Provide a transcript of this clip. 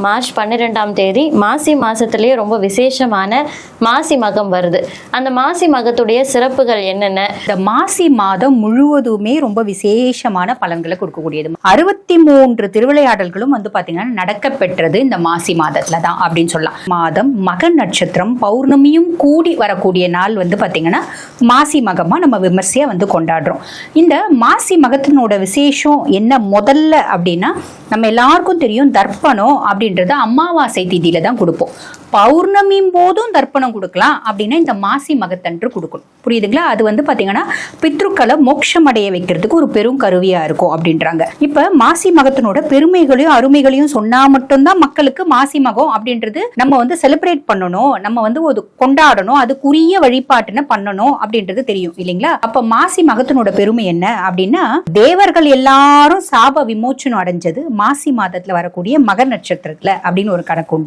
March 12ஆம் தேதி மாசி மாசத்திலேயே ரொம்ப விசேஷமான மாசி மகம் வருது. அந்த மாசி மகத்துடைய சிறப்புகள் என்னென்ன? இந்த மாசி மாதம் முழுவதுமே ரொம்ப விசேஷமான பலன்களை கொடுக்கக்கூடியது. 63 திருவிளையாடல்களும் பாத்தீங்கன்னா நடக்க பெற்றது இந்த மாசி மாதத்துல தான் அப்படின்னு சொல்லலாம். மாதம் மக நட்சத்திரம் பௌர்ணமியும் கூடி வரக்கூடிய நாள் பாத்தீங்கன்னா மாசி மகமா நம்ம விமர்சையா கொண்டாடுறோம். இந்த மாசி மகத்தினோட விசேஷம் என்ன முதல்ல அப்படின்னா, நம்ம எல்லாருக்கும் தெரியும் தர்ப்பணம் அப்படின்றது அமாவாசை திதியில தான் கொடுப்போம். பௌர்ணமியும் போதும் தர்ப்பணம் கொடுக்கலாம் அப்படின்னா இந்த மாசி மகத்தன்று கொடுக்கணும். புரியுதுங்களா? அது பாத்தீங்கன்னா பித்ருக்களை மோட்சம் அடைய வைக்கிறதுக்கு ஒரு பெரும் கருவியா இருக்கும் அப்படின்றாங்க. இப்ப மாசி மகத்தினோட பெருமைகளையும் அருமைகளையும் சொன்னா மட்டும்தான் மக்களுக்கு மாசி மகம் அப்படின்றது நம்ம செலிப்ரேட் பண்ணணும், நம்ம ஒரு கொண்டாடணும், அதுக்குரிய வழிபாட்டுன்னு பண்ணணும் அப்படின்றது தெரியும் இல்லைங்களா? அப்ப மாசி மகத்தினோட பெருமை என்ன அப்படின்னா, தேவர்கள் எல்லாரும் சாப விமோச்சனம் அடைஞ்சது மாசி மாதத்துல வரக்கூடிய மக நட்சத்திரத்துல அப்படின்னு ஒரு கணக்கு உண்டு.